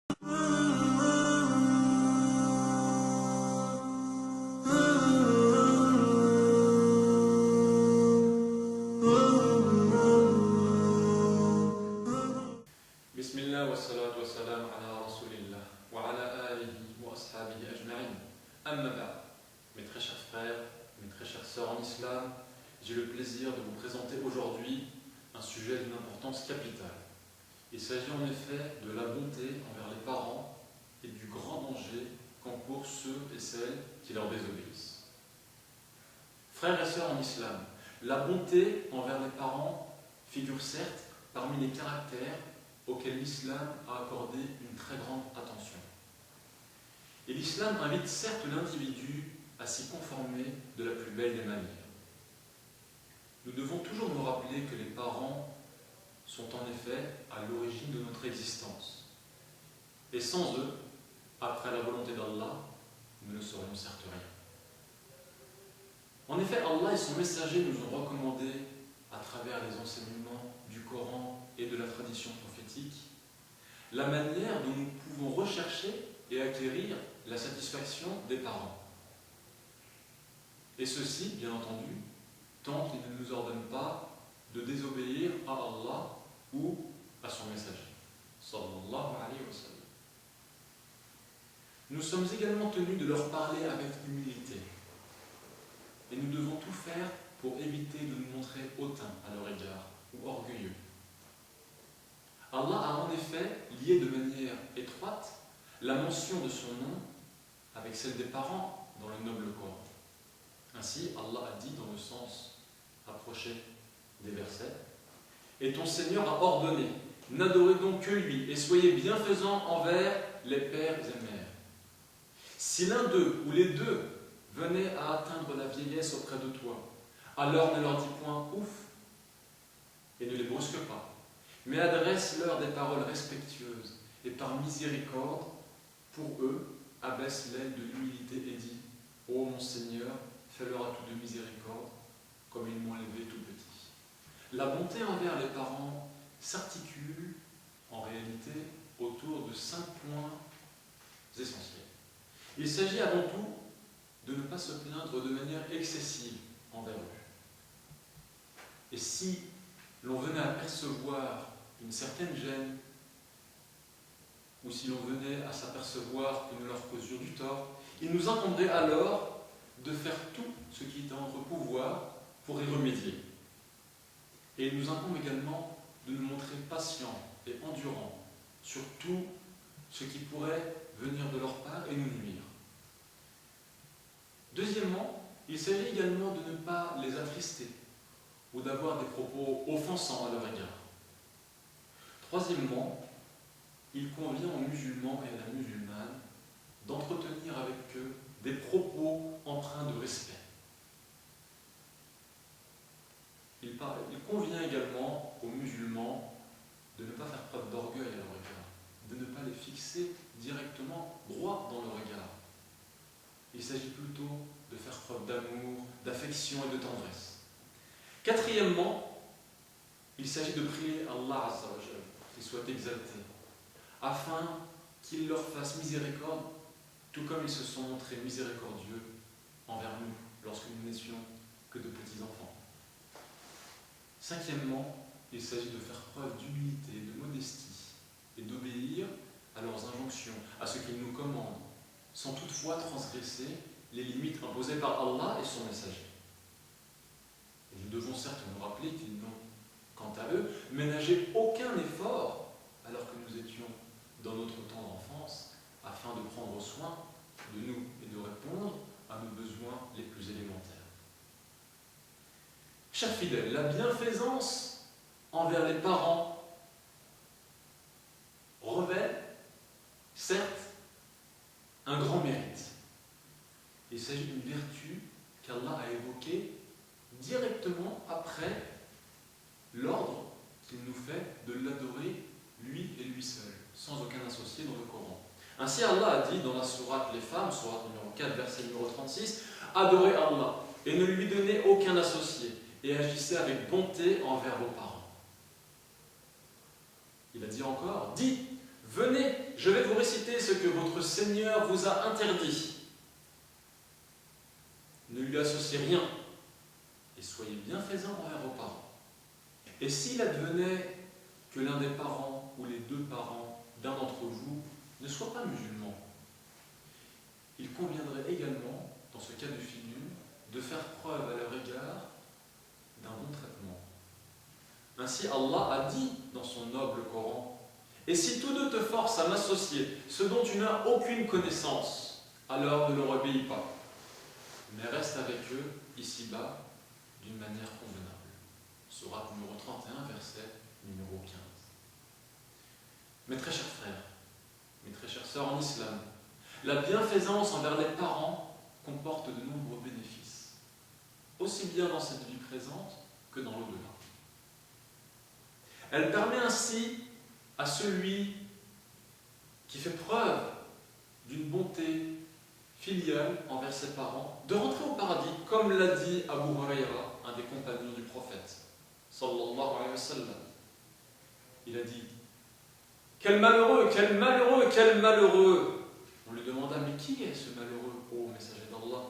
Bismillah wa salatu wa salam ala rasulillah wa ala alihi wa ashabihi ajma'in. Amma ba'd. Mes très chers frères, mes très chères sœurs en islam, j'ai le plaisir de vous présenter aujourd'hui un sujet d'une importance capitale. Il s'agit en effet de la bonté envers les parents et du grand danger qu'encourent ceux et celles qui leur désobéissent. Frères et sœurs en islam, la bonté envers les parents figure certes parmi les caractères auquel l'islam a accordé une très grande attention. Et l'islam invite certes l'individu à s'y conformer de la plus belle des manières. Nous devons toujours nous rappeler que les parents sont en effet à l'origine de notre existence. Et sans eux, après la volonté d'Allah, nous ne serions certes rien. En effet, Allah et son messager nous ont recommandé, à travers les enseignements du Coran et de la tradition prophétique, la manière dont nous pouvons rechercher et acquérir la satisfaction des parents. Et ceci, bien entendu, tant qu'ils ne nous ordonnent pas de désobéir à Allah ou à son messager. Sallallahu alayhi wa sallam. Nous sommes également tenus de leur parler avec humilité. Et nous devons tout faire pour éviter de nous montrer hautains à leur égard ou orgueilleux. Allah a en effet lié de manière étroite la mention de son nom avec celle des parents dans le noble Coran. Ainsi, Allah a dit dans le sens approché des versets: « Et ton Seigneur a ordonné, n'adorez donc que lui, et soyez bienfaisants envers les pères et mères. Si l'un d'eux ou les deux venaient à atteindre la vieillesse auprès de toi, alors ne leur dis point ouf et ne les brusque pas, mais adresse-leur des paroles respectueuses et par miséricorde, pour eux, abaisse l'aile de l'humilité et dis: Ô mon Seigneur, fais-leur à tout de miséricorde, comme ils m'ont élevé tout petit. » La bonté envers les parents s'articule en réalité autour de 5 points essentiels. Il s'agit avant tout de ne pas se plaindre de manière excessive envers eux. Et si l'on venait à percevoir une certaine gêne, ou si l'on venait à s'apercevoir que nous leur causions du tort, il nous incomberait alors de faire tout ce qui est en notre pouvoir pour y remédier. Et il nous incombe également de nous montrer patients et endurants sur tout ce qui pourrait venir de leur part et nous nuire. Deuxièmement, il s'agit également de ne pas les attrister ou d'avoir des propos offensants à leur égard. Troisièmement, il convient aux musulmans et à la musulmane d'entretenir avec eux des propos empreints de respect. Il convient également aux musulmans de ne pas faire preuve d'orgueil à leur égard, de ne pas les fixer directement droit dans leur regard. Il s'agit plutôt de faire preuve d'amour, d'affection et de tendresse. Quatrièmement, il s'agit de prier Allah Azza wa Jalla, qu'il soit exalté, afin qu'il leur fasse miséricorde, tout comme ils se sont montrés miséricordieux envers nous lorsque nous n'étions que de petits enfants. Cinquièmement, il s'agit de faire preuve d'humilité, de modestie et d'obéir à leurs injonctions, à ce qu'ils nous commandent, sans toutefois transgresser les limites imposées par Allah et son messager. Et nous devons certes nous rappeler qu'ils n'ont, quant à eux, ménagé aucun effort alors que nous étions dans notre temps d'enfance, afin de prendre soin de nous et de répondre à nos besoins les plus élémentaires. Chers fidèles, la bienfaisance envers les parents revêt, certes, un grand mérite. Il s'agit d'une vertu qu'Allah a évoquée directement après l'ordre qu'il nous fait de l'adorer lui et lui seul, sans aucun associé dans le Coran. Ainsi, Allah a dit dans la sourate Les Femmes, sourate numéro 4, verset numéro 36, « Adorez Allah et ne lui donnez aucun associé, et agissez avec bonté envers vos parents. » Il a dit encore, « Dis, venez je vais vous réciter ce que votre Seigneur vous a interdit. Ne lui associez rien et soyez bienfaisants envers vos parents. Et s'il advenait que l'un des parents ou les deux parents d'un d'entre vous ne soit pas musulman, il conviendrait également, dans ce cas de figure, de faire preuve à leur égard d'un bon traitement. Ainsi, Allah a dit dans son noble Coran: « Et si tous deux te forcent à m'associer, ce dont tu n'as aucune connaissance, alors ne leur obéis pas, mais reste avec eux ici-bas d'une manière convenable. » Sourate numéro 31, verset numéro 15. Mes très chers frères, mes très chères sœurs en islam, la bienfaisance envers les parents comporte de nombreux bénéfices, aussi bien dans cette vie présente que dans l'au-delà. Elle permet ainsi à celui qui fait preuve d'une bonté filiale envers ses parents de rentrer au paradis, comme l'a dit Abu Huraira, un des compagnons du prophète, sallallahu alayhi wa sallam. Il a dit: « Quel malheureux, quel malheureux, quel malheureux !» On lui demanda: « Mais qui est ce malheureux, ô messager d'Allah ?»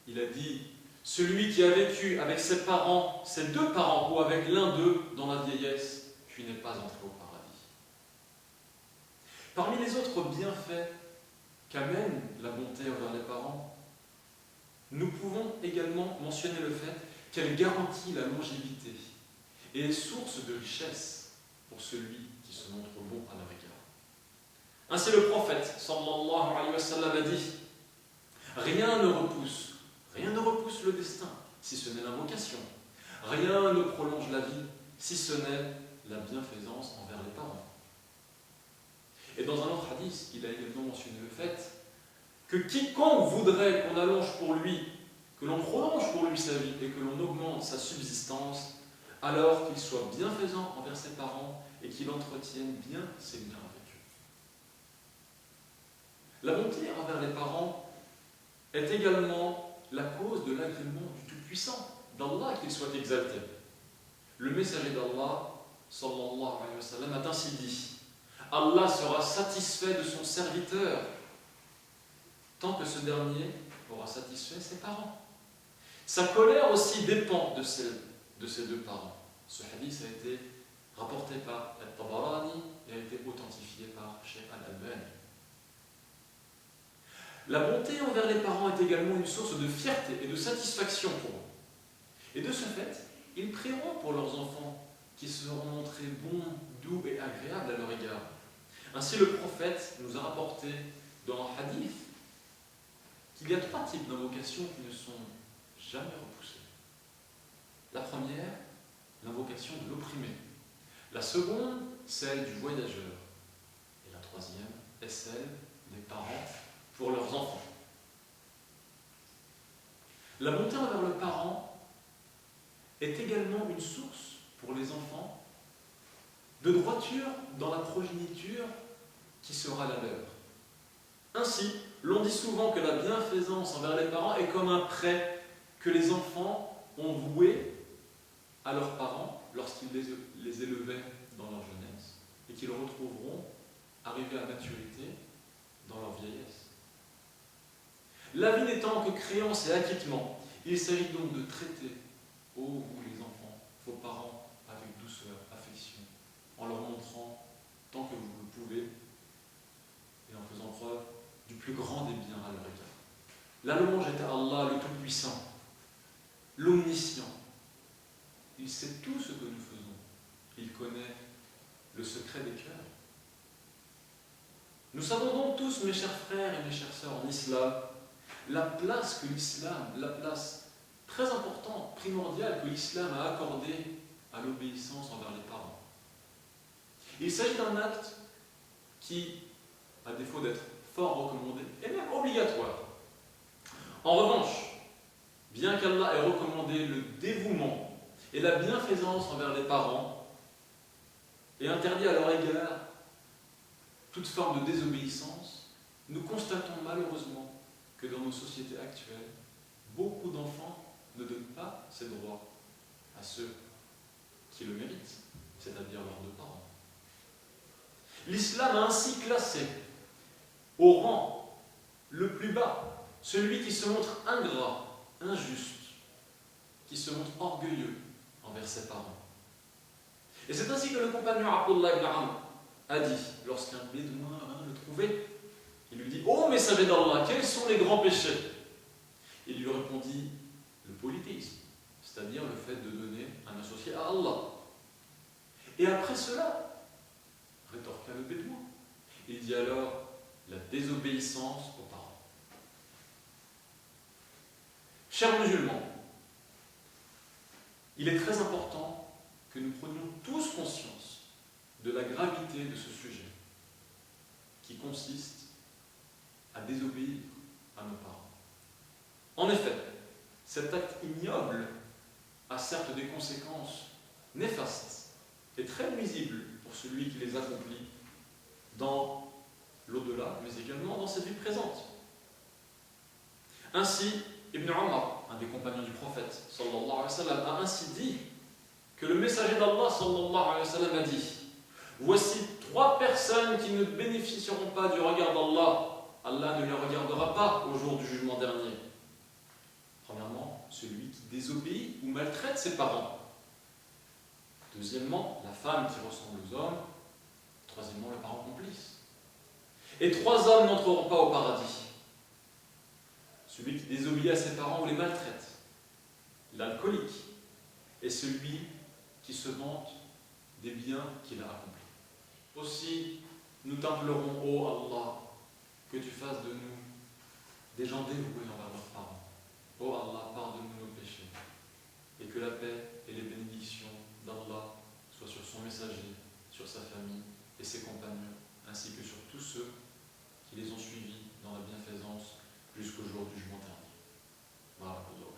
Il a dit: « Celui qui a vécu avec ses parents, ses deux parents, ou avec l'un d'eux dans la vieillesse, puis n'est pas entré au paradis. » Parmi les autres bienfaits qu'amène la bonté envers les parents, nous pouvons également mentionner le fait qu'elle garantit la longévité et est source de richesse pour celui qui se montre bon à leur égard. Ainsi le prophète, sallallahu alayhi wa sallam, a dit: « Rien ne repousse le destin, si ce n'est l'invocation. Rien ne prolonge la vie, si ce n'est la bienfaisance envers les parents. » Et dans un autre hadith, il a également mentionné le fait que quiconque voudrait qu'on allonge pour lui, que l'on prolonge pour lui sa vie et que l'on augmente sa subsistance, alors qu'il soit bienfaisant envers ses parents et qu'il entretienne bien ses liens avec eux. La bonté envers les parents est également la cause de l'agrément du Tout-Puissant, d'Allah, qu'il soit exalté. Le messager d'Allah, sallallahu alayhi wa sallam, a ainsi dit: « Allah sera satisfait de son serviteur tant que ce dernier aura satisfait ses parents. Sa colère aussi dépend de celle de ses deux parents. » Ce hadith a été rapporté par Al-Tabarani et a été authentifié par Cheikh Al-Albani. La bonté envers les parents est également une source de fierté et de satisfaction pour eux. Et de ce fait, ils prieront pour leurs enfants qui seront montrés bons, doux et agréables à leur égard. Ainsi, le prophète nous a rapporté dans un hadith qu'il y a 3 types d'invocations qui ne sont jamais repoussées. La première, l'invocation de l'opprimé. La seconde, celle du voyageur. Et la troisième est celle des parents pour leurs enfants. La bonté envers le parent est également une source pour les enfants de droiture dans la progéniture qui sera la leur. Ainsi, l'on dit souvent que la bienfaisance envers les parents est comme un prêt que les enfants ont voué à leurs parents lorsqu'ils les élevaient dans leur jeunesse et qu'ils retrouveront arrivés à maturité dans leur vieillesse. La vie n'étant que créance et acquittement, il s'agit donc de traiter, ô vous les enfants, vos parents avec douceur, affection, en leur montrant, tant que vous le pouvez, et en faisant preuve du plus grand des biens à leur égard. La louange est à Allah, le Tout-Puissant, l'Omniscient. Il sait tout ce que nous faisons. Il connaît le secret des cœurs. Nous savons donc tous, mes chers frères et mes chères sœurs en islam, la place que l'islam, la place très importante, primordiale que l'islam a accordée à l'obéissance envers les parents. Il s'agit d'un acte qui, à défaut d'être fort recommandé, est même obligatoire. En revanche, bien qu'Allah ait recommandé le dévouement et la bienfaisance envers les parents et interdit à leur égard toute forme de désobéissance, nous constatons malheureusement que dans nos sociétés actuelles, beaucoup d'enfants ne donnent pas ces droits à ceux qui le méritent, c'est-à-dire leurs deux parents. L'islam a ainsi classé au rang le plus bas celui qui se montre ingrat, injuste, qui se montre orgueilleux envers ses parents. Et c'est ainsi que le compagnon Abdullah ibn Amr a dit, lorsqu'un bédouin vint le trouver, il lui dit: Ô messager d'Allah, quels sont les grands péchés? Il lui répondit: le polythéisme, c'est-à-dire le fait de donner un associé à Allah. Et après cela, rétorqua le bédouin, il dit alors: la désobéissance aux parents. Chers musulmans, il est très important que nous prenions tous conscience de la gravité de ce sujet, qui consiste à désobéir à nos parents. En effet, cet acte ignoble a certes des conséquences néfastes et très nuisibles pour celui qui les accomplit dans l'au-delà, mais également dans cette vie présente. Ainsi, Ibn Omar, un des compagnons du prophète, sallallahu alayhi wa sallam, a ainsi dit que le messager d'Allah, sallallahu alayhi wa sallam, a dit: voici 3 personnes qui ne bénéficieront pas du regard d'Allah. Allah ne les regardera pas au jour du jugement dernier. Premièrement, celui qui désobéit ou maltraite ses parents. Deuxièmement, la femme qui ressemble aux hommes. Troisièmement, le parent complice. Et 3 hommes n'entreront pas au paradis: celui qui désobéit à ses parents ou les maltraite, l'alcoolique, et celui qui se vante des biens qu'il a accomplis. Aussi, nous t'implorons, ô Allah, que tu fasses de nous des gens dévoués envers leurs parents. Ô Allah, pardonne-nous nos péchés, et que la paix et les bénédictions d'Allah soient sur son messager, sur sa famille et ses compagnons, ainsi que sur tous ceux qui les ont suivis dans la bienfaisance jusqu'au jour du jugement dernier. Barakallahu.